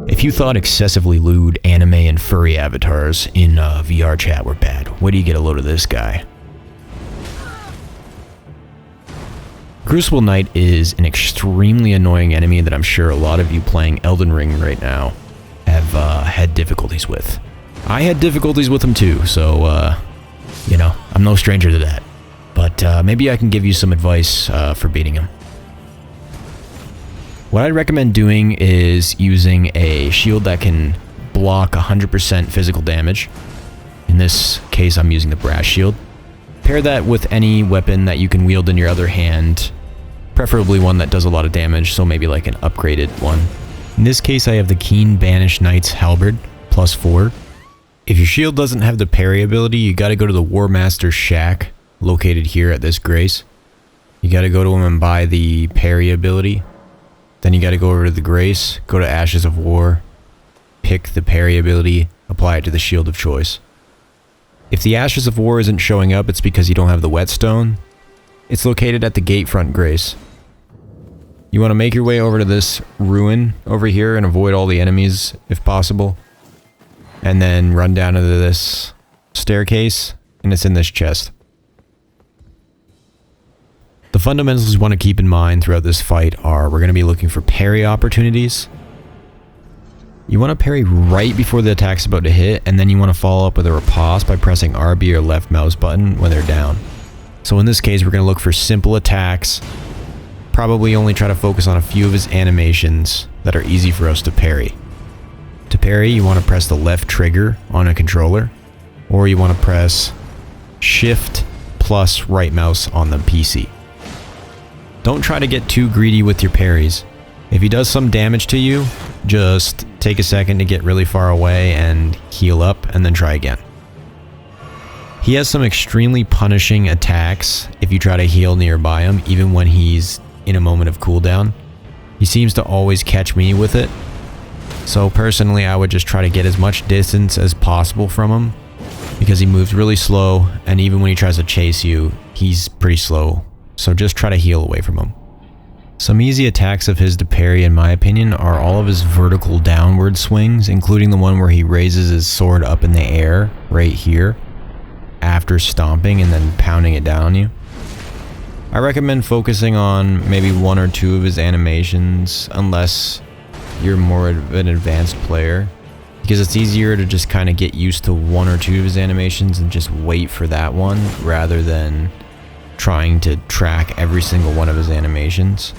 If you thought excessively lewd anime and furry avatars in VR chat were bad, wait till you get a load of this guy. Crucible Knight is an extremely annoying enemy that I'm sure a lot of you playing Elden Ring right now have had difficulties with. I had difficulties with him too, so, you know, I'm no stranger to that. But maybe I can give you some advice for beating him. What I'd recommend doing is using a shield that can block 100% physical damage. In this case, I'm using the brass shield. Pair that with any weapon that you can wield in your other hand, preferably one that does a lot of damage, so maybe like an upgraded one. In this case, I have the Keen Banished Knight's Halberd, +4. If your shield doesn't have the parry ability, you gotta go to the War Master's Shack, located here at this Grace. You gotta go to him and buy the parry ability. Then you gotta go over to the Grace, go to Ashes of War, pick the parry ability, apply it to the shield of choice. If the Ashes of War isn't showing up, it's because you don't have the Whetstone. It's located at the Gatefront Grace. You want to make your way over to this ruin over here and avoid all the enemies if possible. And then run down into this staircase, and it's in this chest. The fundamentals you want to keep in mind throughout this fight are we're going to be looking for parry opportunities. You want to parry right before the attack's about to hit, and then you want to follow up with a riposte by pressing RB or left mouse button when they're down. So in this case, we're going to look for simple attacks. Probably only try to focus on a few of his animations that are easy for us to parry. To parry, you want to press the left trigger on a controller, or you want to press Shift plus right mouse on the PC. Don't try to get too greedy with your parries. If he does some damage to you, just take a second to get really far away and heal up, and then try again. He has some extremely punishing attacks if you try to heal nearby him, even when he's in a moment of cooldown. He seems to always catch me with it. So personally, I would just try to get as much distance as possible from him, because he moves really slow, and even when he tries to chase you, he's pretty slow. So just try to heal away from him. Some easy attacks of his to parry, in my opinion, are all of his vertical downward swings, including the one where he raises his sword up in the air, right here, after stomping and then pounding it down on you. I recommend focusing on maybe one or two of his animations, unless you're more of an advanced player, because it's easier to just kind of get used to one or two of his animations and just wait for that one, rather than trying to track every single one of his animations.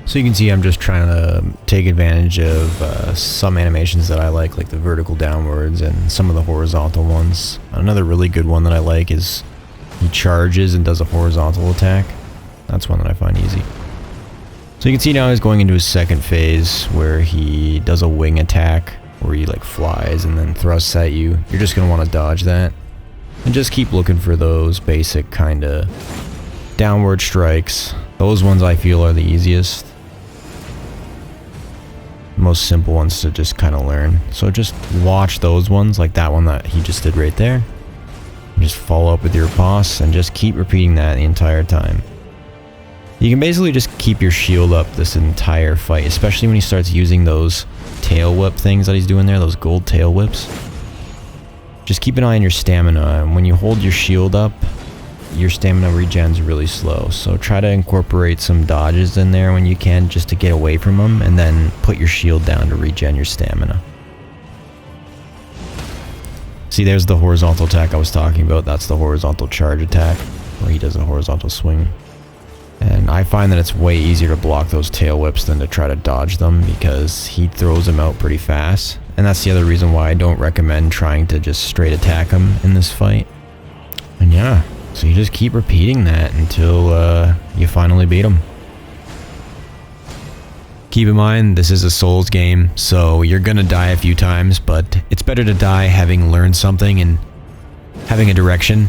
So you can see I'm just trying to take advantage of some animations that I like the vertical downwards and some of the horizontal ones. Another really good one that I like is he charges and does a horizontal attack. That's one that I find easy. So you can see now he's going into his second phase where he does a wing attack where he like flies and then thrusts at you. You're just going to want to dodge that. And just keep looking for those basic kind of downward strikes. Those ones I feel are the easiest. Most simple ones to just kind of learn. So just watch those ones, like that one that he just did right there. Just follow up with your boss and just keep repeating that the entire time. You can basically just keep your shield up this entire fight, especially when he starts using those tail whip things that he's doing there, those gold tail whips. Just keep an eye on your stamina, and when you hold your shield up, your stamina regens really slow. So try to incorporate some dodges in there when you can, just to get away from him, and then put your shield down to regen your stamina. See, there's the horizontal attack I was talking about. That's the horizontal charge attack, where he does a horizontal swing. And I find that it's way easier to block those tail whips than to try to dodge them, because he throws them out pretty fast. And that's the other reason why I don't recommend trying to just straight attack him in this fight. And yeah, so you just keep repeating that until you finally beat him. Keep in mind, this is a Souls game, so you're gonna die a few times, but it's better to die having learned something and having a direction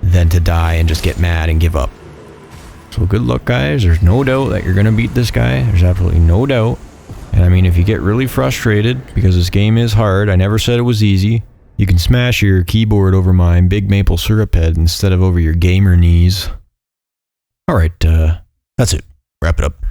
than to die and just get mad and give up. So good luck, guys. There's no doubt that you're gonna beat this guy. There's absolutely no doubt. And I mean, if you get really frustrated, because this game is hard, I never said it was easy, you can smash your keyboard over my big maple syrup head instead of over your gamer knees. Alright, that's it. Wrap it up.